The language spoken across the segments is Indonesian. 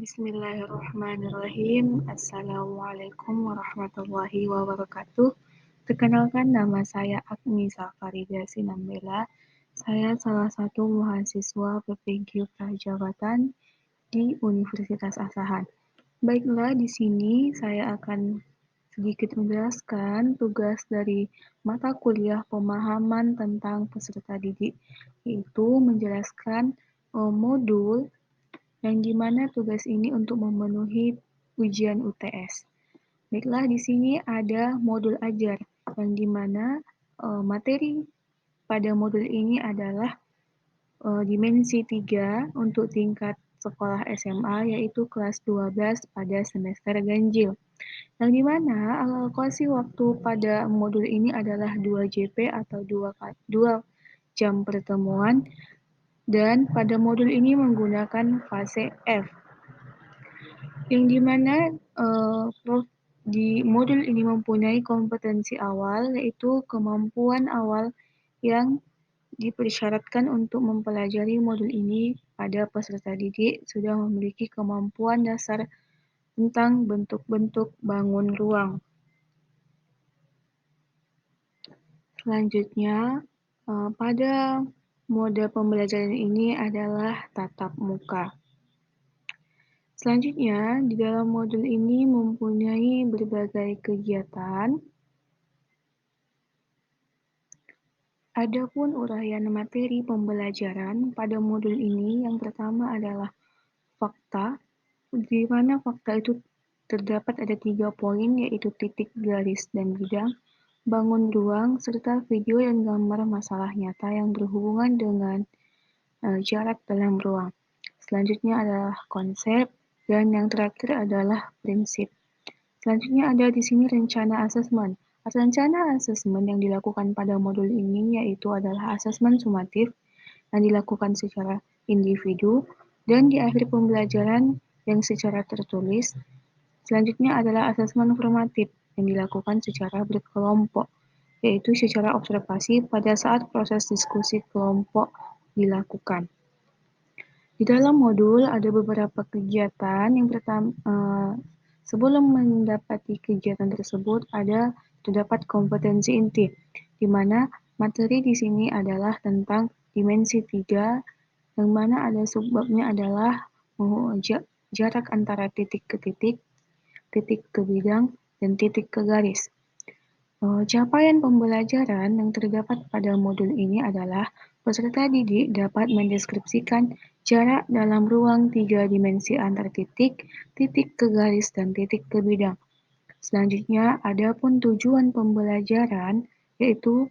Bismillahirrahmanirrahim. Assalamualaikum warahmatullahi wabarakatuh. Perkenalkan, nama saya Agni Farida Sinambela. Saya salah satu mahasiswa PPG Prajabatan di Universitas Asahan. Baiklah, di sini saya akan sedikit menjelaskan tugas dari mata kuliah pemahaman tentang peserta didik, yaitu menjelaskan modul yang dimana tugas ini untuk memenuhi ujian UTS. Baiklah, di sini ada modul ajar, yang dimana materi pada modul ini adalah dimensi 3 untuk tingkat sekolah SMA, yaitu kelas 12 pada semester ganjil. Yang dimana alokasi waktu pada modul ini adalah 2 JP atau 2 jam pertemuan, dan pada modul ini menggunakan fase F, yang dimana di modul ini mempunyai kompetensi awal, yaitu kemampuan awal yang dipersyaratkan untuk mempelajari modul ini pada peserta didik sudah memiliki kemampuan dasar tentang bentuk-bentuk bangun ruang. Selanjutnya, pada mode pembelajaran ini adalah tatap muka. Selanjutnya, di dalam modul ini mempunyai berbagai kegiatan. Adapun uraian materi pembelajaran pada modul ini, yang pertama adalah fakta, di mana fakta itu terdapat ada 3 poin, yaitu titik, garis, dan bidang, bangun ruang, serta video dan gambar masalah nyata yang berhubungan dengan jarak dalam ruang. Selanjutnya adalah konsep, dan yang terakhir adalah prinsip. Selanjutnya ada di sini rencana asesmen. Rencana asesmen yang dilakukan pada modul ini yaitu adalah asesmen sumatif yang dilakukan secara individu, dan di akhir pembelajaran yang secara tertulis. Selanjutnya adalah asesmen formatif yang dilakukan secara berkelompok, yaitu secara observasi pada saat proses diskusi kelompok dilakukan. Di dalam modul ada beberapa kegiatan. Yang pertama, sebelum mendapati kegiatan tersebut terdapat kompetensi inti, di mana materi di sini adalah tentang dimensi 3, yang mana ada subbabnya adalah jarak antara titik ke titik, titik ke bidang, dan titik ke garis. Capaian pembelajaran yang terdapat pada modul ini adalah peserta didik dapat mendeskripsikan jarak dalam ruang 3 dimensi antar titik, titik ke garis, dan titik ke bidang. Selanjutnya, adapun tujuan pembelajaran yaitu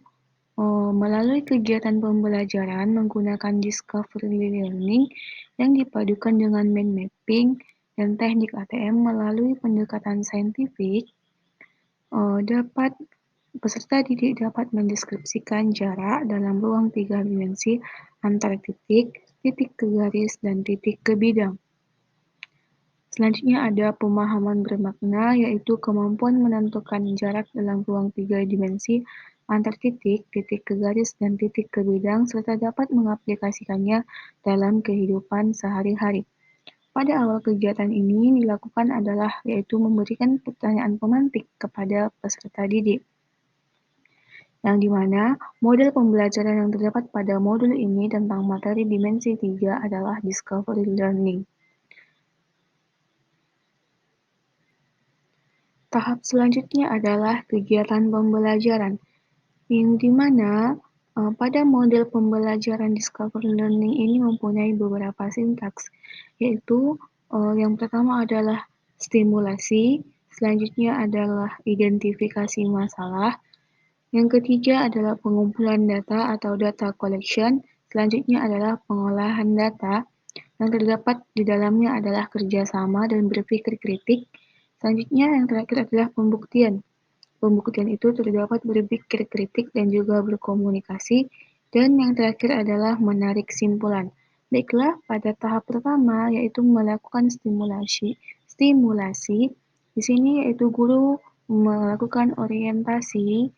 melalui kegiatan pembelajaran menggunakan discovery learning yang dipadukan dengan mind mapping dan teknik ATM melalui pendekatan saintifik, peserta didik dapat mendeskripsikan jarak dalam ruang 3 dimensi antar titik, titik ke garis, dan titik ke bidang. Selanjutnya ada pemahaman bermakna, yaitu kemampuan menentukan jarak dalam ruang 3 dimensi antar titik, titik ke garis, dan titik ke bidang, serta dapat mengaplikasikannya dalam kehidupan sehari-hari. Pada awal kegiatan ini dilakukan adalah yaitu memberikan pertanyaan pemantik kepada peserta didik, yang dimana model pembelajaran yang terdapat pada modul ini tentang materi dimensi 3 adalah discovery learning. Tahap selanjutnya adalah kegiatan pembelajaran, yang dimana pada model pembelajaran discovery learning ini mempunyai beberapa sintaks, yaitu yang pertama adalah stimulasi, selanjutnya adalah identifikasi masalah, yang ketiga adalah pengumpulan data atau data collection, selanjutnya adalah pengolahan data, yang terdapat di dalamnya adalah kerjasama dan berpikir kritik, selanjutnya yang terakhir adalah pembuktian. Pembuktian itu terdapat berpikir kritik dan juga berkomunikasi, dan yang terakhir adalah menarik kesimpulan. Baiklah, pada tahap pertama yaitu melakukan stimulasi. Di sini yaitu guru melakukan orientasi,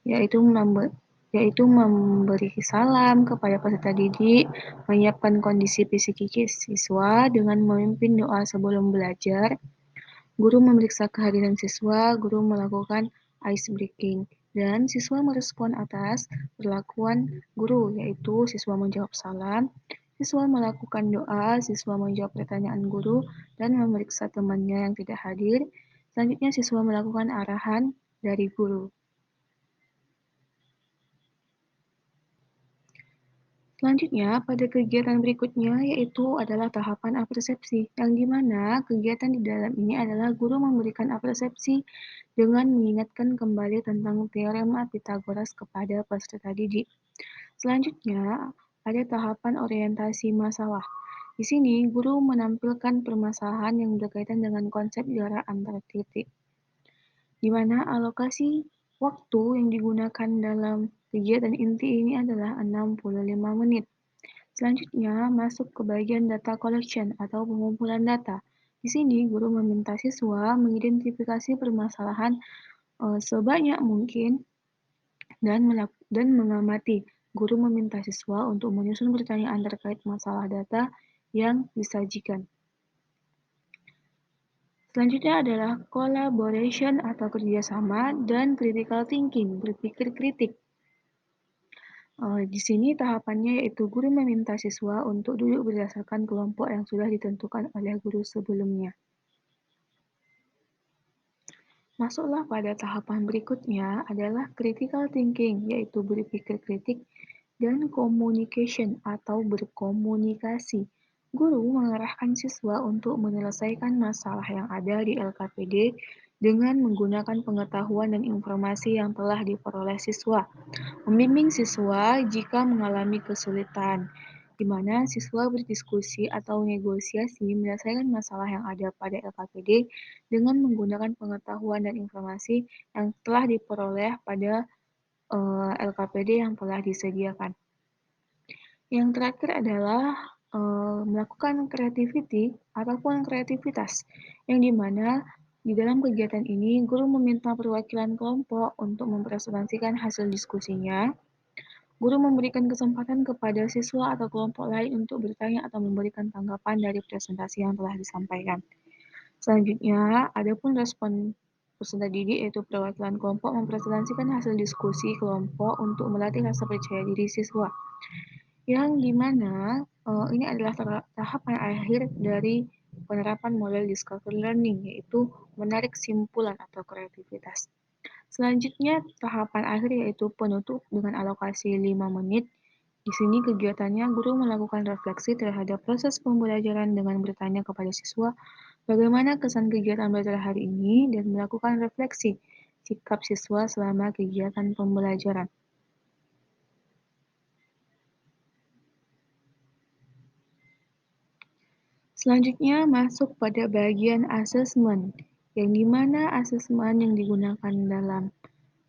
yaitu yaitu memberi salam kepada peserta didik, menyiapkan kondisi fisik siswa dengan memimpin doa sebelum belajar, guru memeriksa kehadiran siswa, guru melakukan ice breaking, dan siswa merespon atas perlakuan guru, yaitu siswa menjawab salam, siswa melakukan doa, siswa menjawab pertanyaan guru, dan memeriksa temannya yang tidak hadir. Selanjutnya, siswa melakukan arahan dari guru. Selanjutnya, pada kegiatan berikutnya yaitu adalah tahapan apersepsi, yang dimana kegiatan di dalam ini adalah guru memberikan apersepsi dengan mengingatkan kembali tentang teorema Pythagoras kepada peserta didik. Selanjutnya, ada tahapan orientasi masalah. Di sini, guru menampilkan permasalahan yang berkaitan dengan konsep jarak antar titik, di mana alokasi waktu yang digunakan dalam kegiatan inti ini adalah 65 menit. Selanjutnya, masuk ke bagian data collection atau pengumpulan data. Di sini, guru meminta siswa mengidentifikasi permasalahan sebanyak mungkin dan mengamati. Guru meminta siswa untuk menyusun pertanyaan terkait masalah data yang disajikan. Selanjutnya adalah collaboration atau kerjasama dan critical thinking, berpikir kritik. Di sini tahapannya yaitu guru meminta siswa untuk duduk berdasarkan kelompok yang sudah ditentukan oleh guru sebelumnya. Masuklah pada tahapan berikutnya adalah critical thinking, yaitu berpikir kritik dan communication atau berkomunikasi. Guru mengarahkan siswa untuk menyelesaikan masalah yang ada di LKPD dengan menggunakan pengetahuan dan informasi yang telah diperoleh siswa. Membimbing siswa jika mengalami kesulitan, di mana siswa berdiskusi atau negosiasi menyelesaikan masalah yang ada pada LKPD dengan menggunakan pengetahuan dan informasi yang telah diperoleh pada LKPD yang telah disediakan. Yang terakhir adalah melakukan creativity ataupun kreativitas, yang dimana di dalam kegiatan ini guru meminta perwakilan kelompok untuk mempresentasikan hasil diskusinya. Guru memberikan kesempatan kepada siswa atau kelompok lain untuk bertanya atau memberikan tanggapan dari presentasi yang telah disampaikan. Selanjutnya, adapun respon peserta didik yaitu perwakilan kelompok mempresentasikan hasil diskusi kelompok untuk melatih rasa percaya diri siswa. Yang dimana ini adalah tahapan akhir dari penerapan model discovery learning, yaitu menarik simpulan atau kreativitas. Selanjutnya, tahapan akhir yaitu penutup dengan alokasi 5 menit. Di sini kegiatannya guru melakukan refleksi terhadap proses pembelajaran dengan bertanya kepada siswa bagaimana kesan kegiatan belajar hari ini dan melakukan refleksi sikap siswa selama kegiatan pembelajaran. Selanjutnya masuk pada bagian asesmen, yang dimana asesmen yang digunakan dalam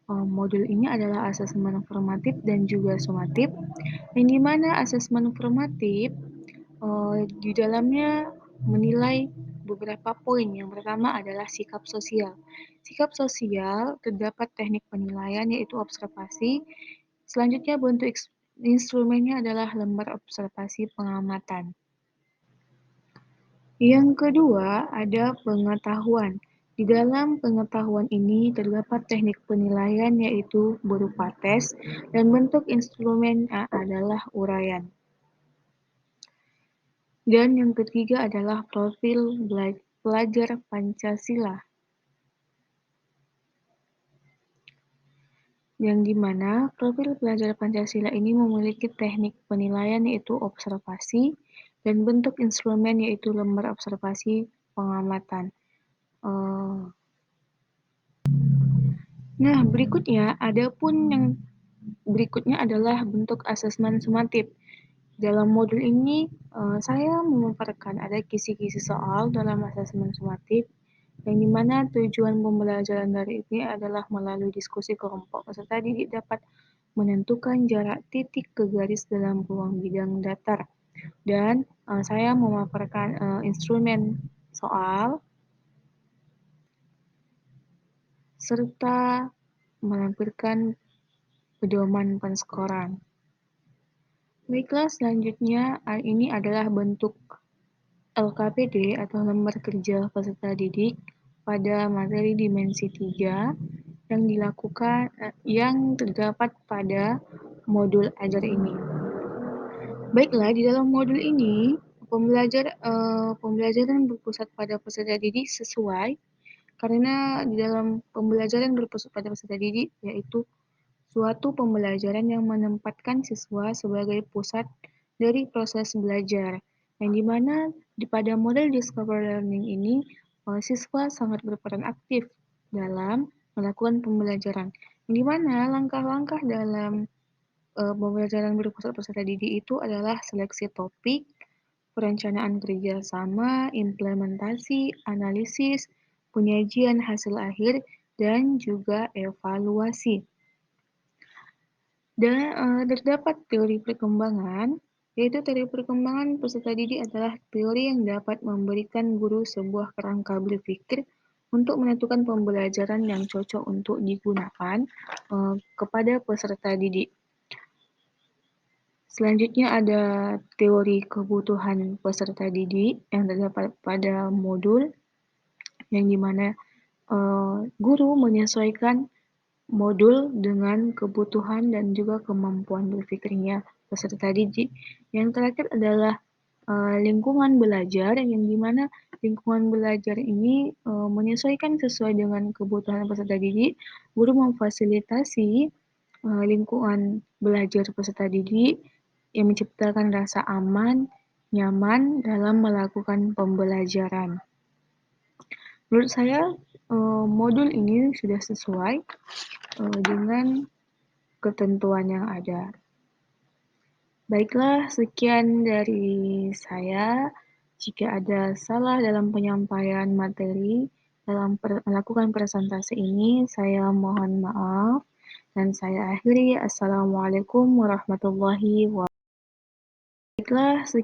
modul ini adalah asesmen formatif dan juga sumatif, yang dimana asesmen formatif di dalamnya menilai beberapa poin. Yang pertama adalah sikap sosial. Sikap sosial terdapat teknik penilaian yaitu observasi. Selanjutnya bentuk instrumennya adalah lembar observasi pengamatan. Yang kedua ada pengetahuan. Di dalam pengetahuan ini terdapat teknik penilaian yaitu berupa tes dan bentuk instrumennya adalah uraian. Dan yang ketiga adalah profil pelajar Pancasila, yang dimana profil pelajar Pancasila ini memiliki teknik penilaian yaitu observasi dan bentuk instrumen yaitu lembar observasi pengamatan. Nah, berikutnya adalah bentuk asesmen sumatif. Dalam modul ini, saya memaparkan ada kisi-kisi soal dalam asesmen sumatif, yang dimana tujuan pembelajaran dari ini adalah melalui diskusi kelompok peserta didik dapat menentukan jarak titik ke garis dalam ruang bidang datar. Dan saya memaparkan instrumen soal serta melampirkan pedoman penskoran. Baiklah, selanjutnya ini adalah bentuk LKPD atau lembar kerja peserta didik pada materi dimensi 3 yang terdapat pada modul ajar ini. Baiklah, di dalam modul ini pembelajaran berpusat pada peserta didik sesuai karena di dalam pembelajaran berpusat pada peserta didik yaitu suatu pembelajaran yang menempatkan siswa sebagai pusat dari proses belajar, yang dimana pada model Discover Learning ini, siswa sangat berperan aktif dalam melakukan pembelajaran, yang dimana langkah-langkah dalam pembelajaran berpusat peserta didik itu adalah seleksi topik, perencanaan kerjasama, implementasi, analisis, penyajian hasil akhir, dan juga evaluasi. Dan terdapat teori perkembangan, yaitu teori perkembangan peserta didik adalah teori yang dapat memberikan guru sebuah kerangka berpikir untuk menentukan pembelajaran yang cocok untuk digunakan kepada peserta didik. Selanjutnya ada teori kebutuhan peserta didik yang terdapat pada modul yang dimana guru menyesuaikan modul dengan kebutuhan dan juga kemampuan berpikirnya peserta didik. Yang terakhir adalah lingkungan belajar yang dimana lingkungan belajar ini menyesuaikan sesuai dengan kebutuhan peserta didik. Guru memfasilitasi lingkungan belajar peserta didik yang menciptakan rasa aman, nyaman dalam melakukan pembelajaran. Menurut saya modul ini sudah sesuai dengan ketentuan yang ada. Baiklah, sekian dari saya. Jika ada salah dalam penyampaian materi dalam melakukan presentasi ini, saya mohon maaf. Dan saya akhiri. Assalamualaikum warahmatullahi wabarakatuh. Baiklah,